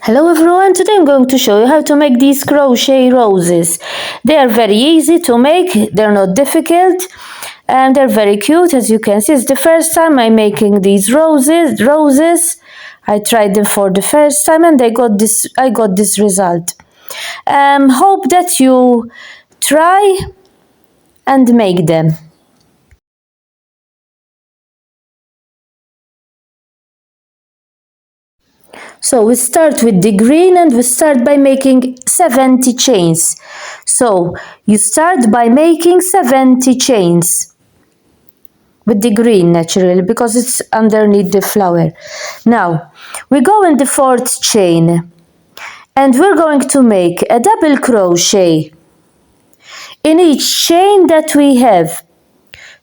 Hello everyone, today I'm going to show you how to make these crochet roses. They are very easy to make, they're not difficult, and they're very cute. As you can see, it's the first time I'm making these roses. I tried them for the first time and I got this result. Hope that you try and make them. So we start with the green and we start by making 70 chains. So you start by making 70 chains with the green naturally because it's underneath the flower. Now we go in the fourth chain and we're going to make a double crochet in each chain that we have.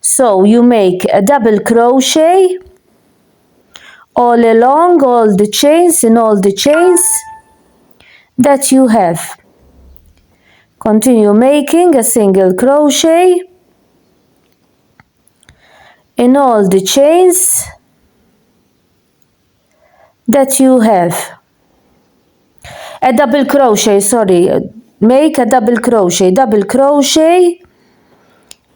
So you make a double crochet all along all the chains in all the chains that you have. Continue making a single crochet in all the chains that you have. A double crochet, make a double crochet.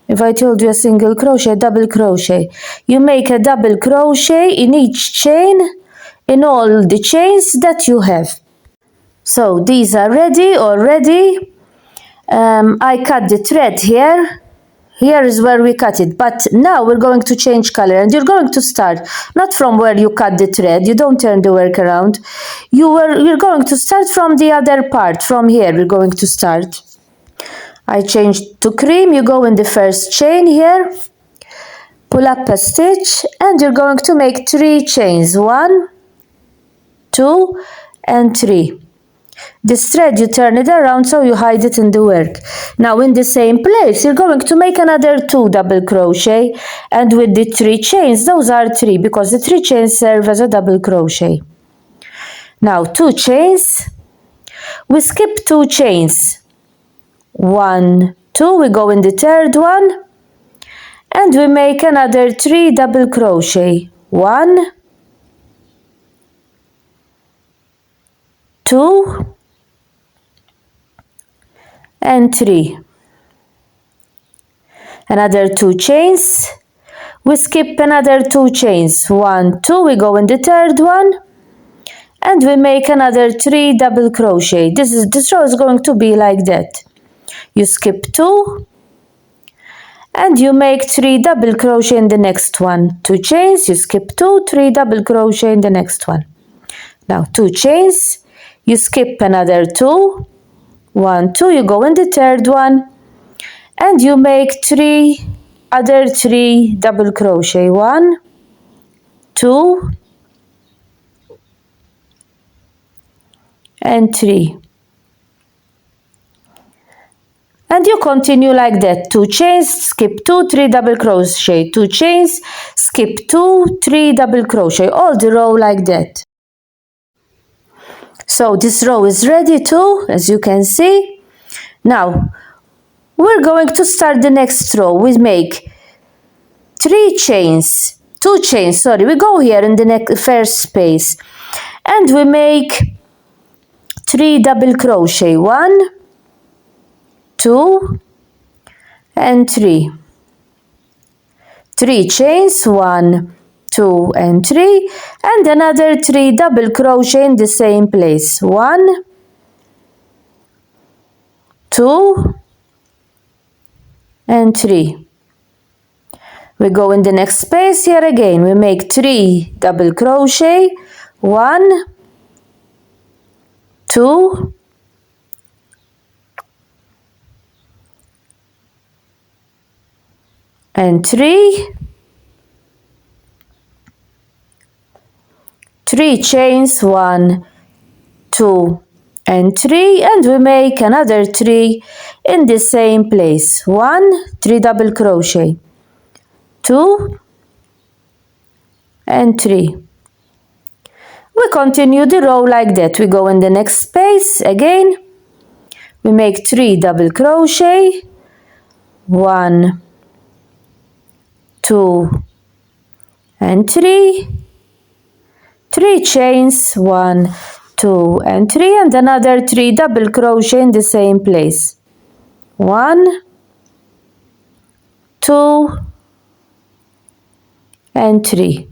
If I told you a single crochet, double crochet. You make a double crochet in each chain in all the chains that you have. So these are ready already. I cut the thread here. Here is where we cut it, but now we're going to change color and you're going to start not from where you cut the thread. You don't turn the work around. You're going to start from the other part. From here we're going to start. I changed to cream. You go in the first chain here, pull up a stitch, and you're going to make 3 chains. 1, 2, and 3. This thread you turn it around so you hide it in the work. Now in the same place you're going to make another 2 double crochet, and with the 3 chains, those are 3 because the 3 chains serve as a double crochet. Now 2 chains, we skip 2 chains. 1, 2, we go in the third one and we make another 3 double crochet. 1, 2, and 3. Another 2 chains, we skip another 2 chains. 1, 2, we go in the third one and we make another 3 double crochet. This row is going to be like that. You skip 2 and you make 3 double crochet in the next one. 2 chains, you skip 2, 3 double crochet in the next one. Now 2 chains, you skip another 2, 1, 2, you go in the third one and you make 3 double crochet. 1, 2, and 3. And you continue like that. 2 chains, skip 2, 3 double crochet. 2 chains, skip 2, 3 double crochet. All the row like that. So this row is ready too, as you can see. Now we're going to start the next row. We make 2 chains, we go here in the first space and we make 3 double crochet. 1, 2, and 3. 3 chains, 1, 2, and 3, and another 3 double crochet in the same place. 1, 2, and 3. We go in the next space here again. We make 3 double crochet. 1, 2, and 3. 3 chains, 1, 2, and 3, and we make another 3 in the same place. 1, 3 double crochet. 2, and 3. We continue the row like that. We go in the next space again. We make 3 double crochet. 1, 2, and 3. 3 chains, 1, 2 and 3, and another 3 double crochet in the same place. 1, 2 and 3,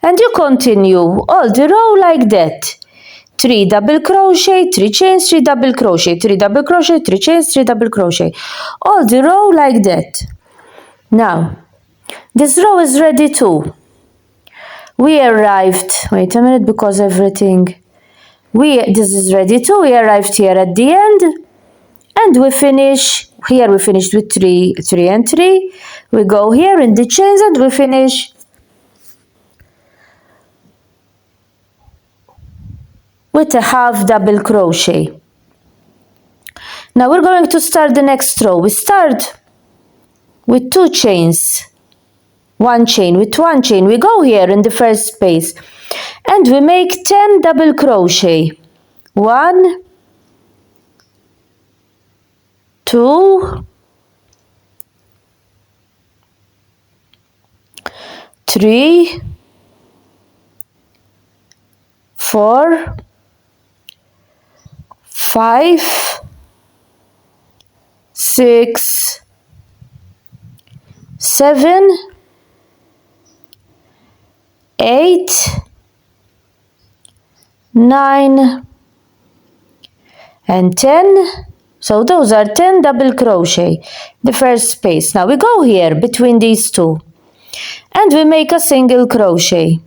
and you continue all the row like that. 3 double crochet, 3 chains, 3 double crochet, 3 double crochet, 3 chains, 3 double crochet, all the row like that. Now this row is ready too. We arrived, wait a minute, because everything, this is ready too. We arrived here at the end, and we finish here. We finished with 3 and 3. We go here in the chains and we finish with a half double crochet. Now we're going to start the next row. We start with 2 chains, 1 chain. With 1 chain we go here in the first space and we make 10 double crochet. 1, 2, 3, 4, 5, 6, 7, 8, 9 and 10. So those are 10 double crochet, the first space. Now we go here between these two and we make a single crochet.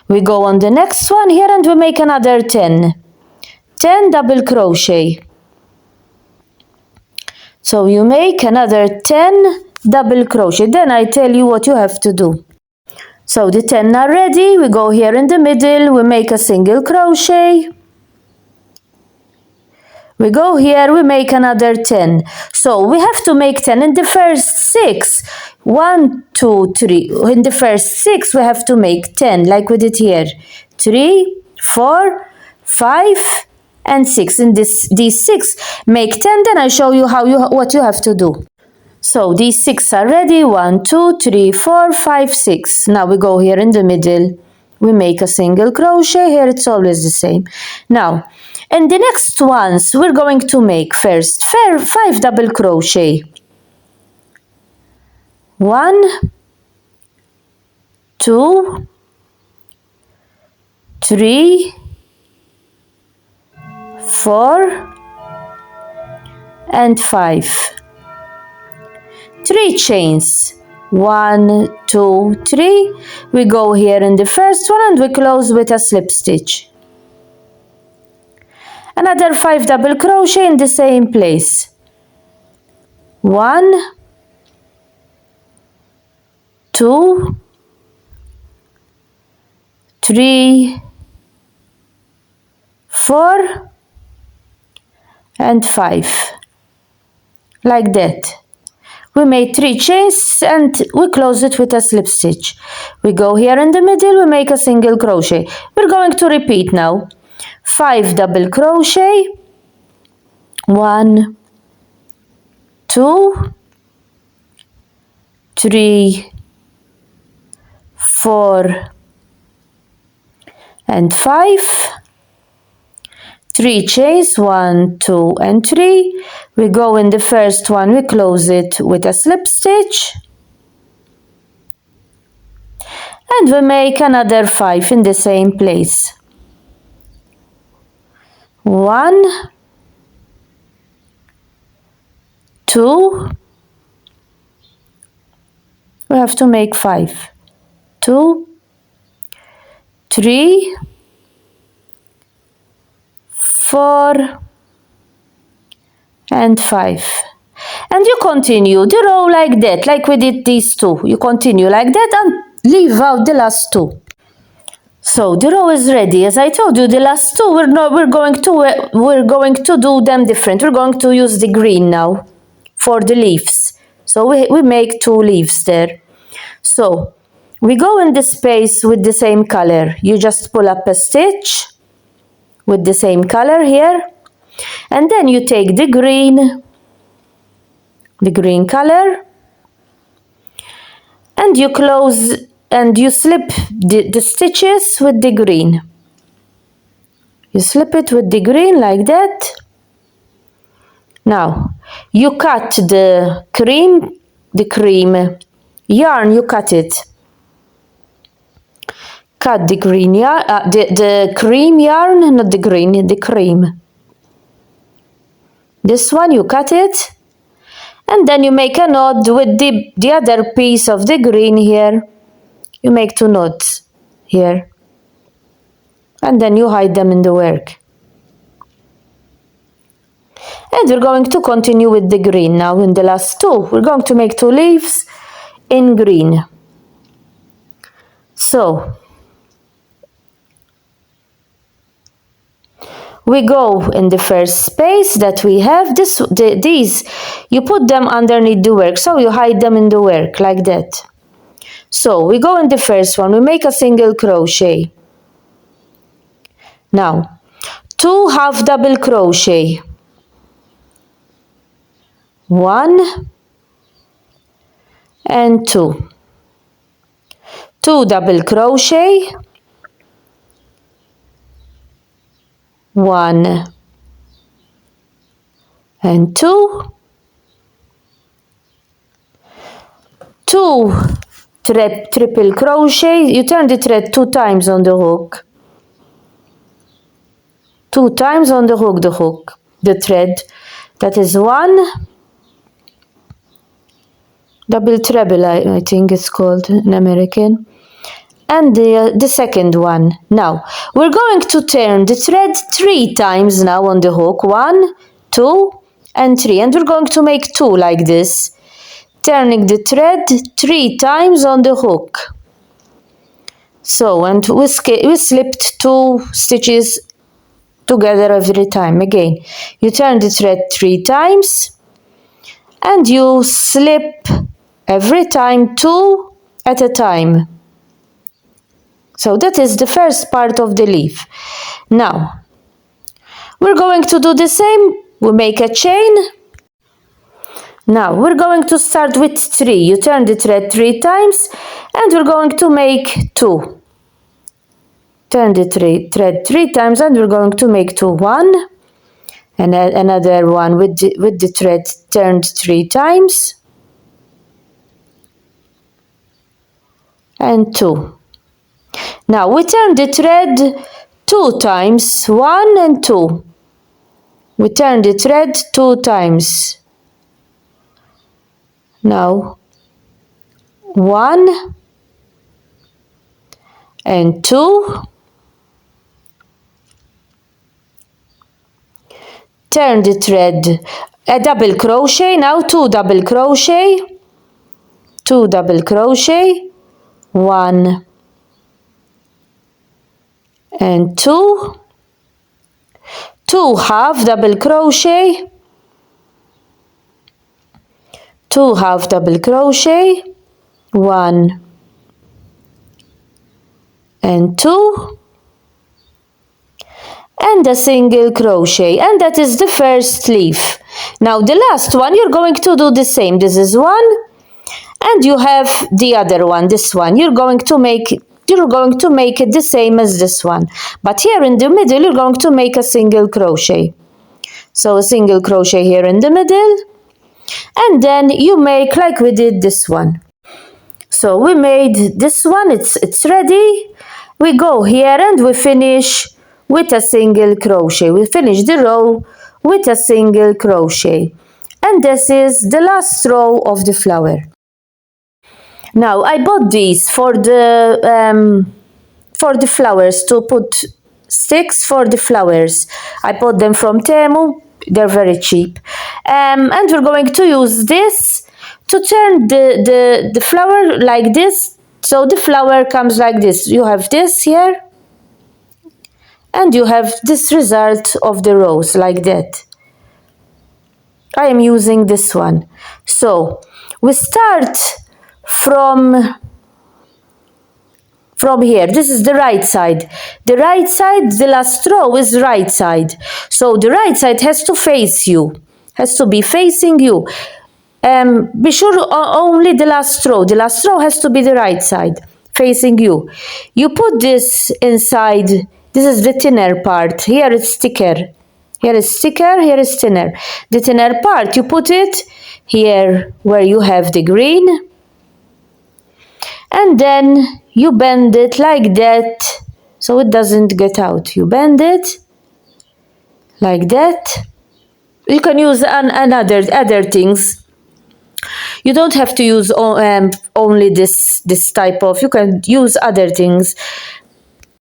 We go on the next one here and we make another 10 double crochet. So you make another 10 double crochet. Then I tell you what you have to do. So the 10 are ready. We go here in the middle, we make a single crochet. We go here, we make another 10. So we have to make 10 in the first 6. 1, 2, 3. In the first 6 we have to make 10 like we did here. 3, 4, 5 and 6. In these 6 make 10. Then I show you what you have to do. So these 6 are ready. 1, 2, 3, 4, 5, 6. Now we go here in the middle. We make a single crochet. Here it's always the same. Now in the next ones we're going to make first 5 double crochet. 1, 2, 3, 4 and 5. 3 chains. 1, 2, 3. We go here in the first one and we close with a slip stitch. Another 5 double crochet in the same place. 1, 2, 3, 4 and 5. Like that. We made 3 chains and we close it with a slip stitch. We go here in the middle, we make a single crochet. We're going to repeat now. 5 double crochet. 1, 2, 3, 4 and 5. 3 chains. 1, 2 and 3. We go in the first one, we close it with a slip stitch and we make another 5 in the same place. 1, 2, we have to make 5. 2, 3, 4 and 5. And you continue the row like that, like we did these two. You continue like that and leave out the last 2. So the row is ready. As I told you, the last 2 we're going to do them different. We're going to use the green now for the leaves. So we make 2 leaves there. So we go in the space with the same color. You just pull up a stitch with the same color here, and then you take the green color, and you close and you slip the stitches with the green. You slip it with the green like that. Now you cut the cream yarn, you cut it. Cut the green yarn, the cream yarn, not the green, the cream. This one you cut it, and then you make a knot with the other piece of the green here. You make 2 knots here, and then you hide them in the work. And we're going to continue with the green now. In the last 2, we're going to make 2 leaves in green. So we go in the first space that we have. These, you put them underneath the work, so you hide them in the work like that. So we go in the first one, we make a single crochet. Now 2 half double crochet, 1 and 2, 2 double crochet, 1 and 2, 2 triple crochet. You turn the thread 2 times on the hook, 2 times on the hook, the thread. That is 1 double treble, I think it's called in American, and the second one. Now we're going to turn the thread 3 times now on the hook, 1, 2 and 3, and we're going to make 2 like this, turning the thread 3 times on the hook. So, and we slipped 2 stitches together every time. Again, you turn the thread 3 times and you slip every time 2 at a time. So that is the first part of the leaf. Now we're going to do the same. We make a chain. Now we're going to start with 3. You turn the thread 3 times and we're going to make 2. Turn the thread 3 times and we're going to make 2. 1 and another one with the thread turned 3 times and 2. Now we turn the thread 2 times, 1 and 2. We turn the thread 2 times. Now 1 and 2. Turn the thread, a double crochet. Now 2 double crochet, 2 double crochet, 1 and 2, 2 half double crochet, 2 half double crochet, 1 and 2, and a single crochet, and that is the first leaf. Now the last one you're going to do the same. This is 1 and you have the other one, this one. You're going to make it the same as this one, but here in the middle you're going to make a single crochet. So a single crochet here in the middle, and then you make like we did this one. So we made this one, it's ready. We go here and we finish with a single crochet. We finish the row with a single crochet, and this is the last row of the flower. Now I bought these for the flowers, to put sticks for the flowers. I bought them from Temu. They're very cheap, and we're going to use this to turn the flower like this. So the flower comes like this. You have this here, and you have this result of the rose like that. I am using this one. So we start from here. This is the right side. The right side, the last row is right side. So the right side has to face you, has to be facing you. Be sure only the last row. The last row has to be the right side, facing you. You put this inside This is the thinner part. Here it's thicker. Here is thicker, here is thinner. The thinner part, you put it here where you have the green, and then you bend it like that so it doesn't get out. You bend it like that. You can use other things. You don't have to use only this type of. You can use other things.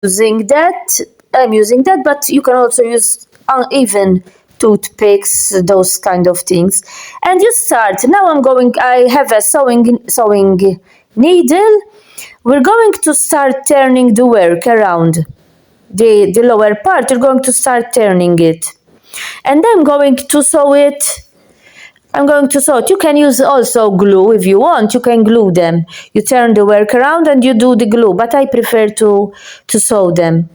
I'm using that, but you can also use uneven toothpicks, those kind of things. And you start. Now I have a sewing needle. We're going to start turning the work around. The lower part, you're going to start turning it. And I'm going to sew it. You can use also glue if you want. You can glue them. You turn the work around and you do the glue, but I prefer to sew them.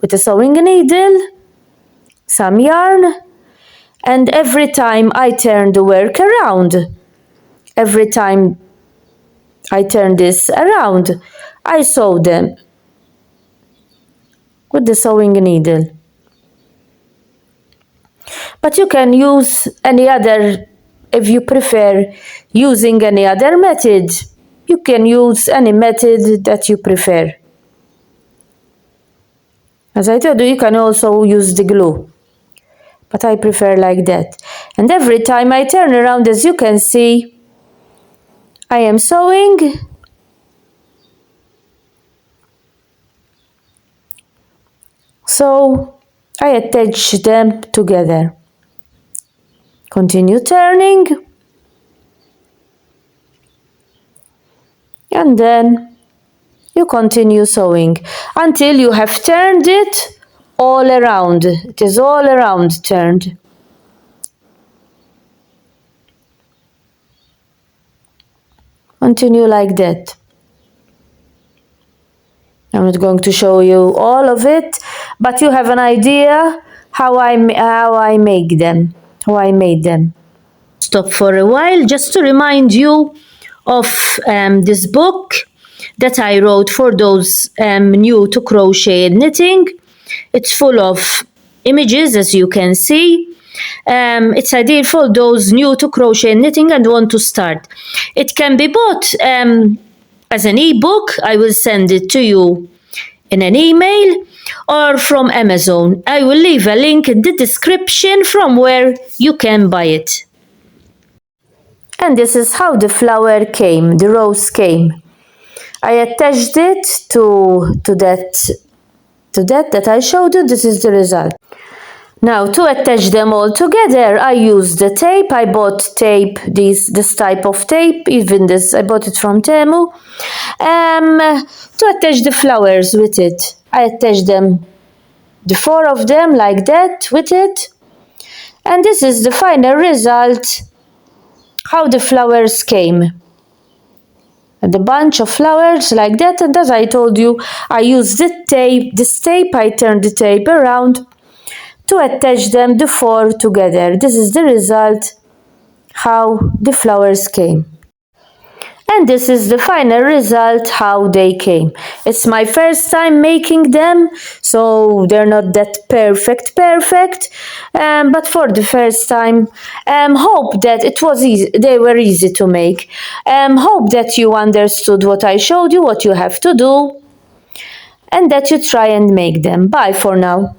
With a sewing needle, some yarn, and every time I turn the work around, every time I turn this around, I sew them with the sewing needle. But you can use any other, if you prefer using any other method, you can use any method that you prefer. As I told you, you can also use the glue, but I prefer like that. And every time I turn around, as you can see, I am sewing. So I attach them together. Continue turning, and then you continue sewing until you have turned it all around. It is all around turned. Continue like that. I'm not going to show you all of it, but you have an idea how I made them. Stop for a while just to remind you of this book that I wrote for those new to crochet and knitting. It's full of images, as you can see. It's ideal for those new to crochet and knitting and want to start. It can be bought as an ebook. I will send it to you in an email, or from Amazon. I will leave a link in the description from where you can buy it. And this is how the flower came, the rose came. I attached it to that I showed you. This is the result. Now, to attach them all together, I used the tape. I bought tape, this type of tape, even this, I bought it from Temu. To attach the flowers with it. I attached them, the 4 of them, like that, with it. And this is the final result, how the flowers came. The bunch of flowers like that, and as I told you, I used this tape, I turned the tape around to attach them, the 4 together. This is the result, how the flowers came. And this is the final result, how they came. It's my first time making them, so they're not that perfect, but for the first time, hope that it was easy, they were easy to make. Hope that you understood what I showed you, what you have to do, and that you try and make them. Bye for now.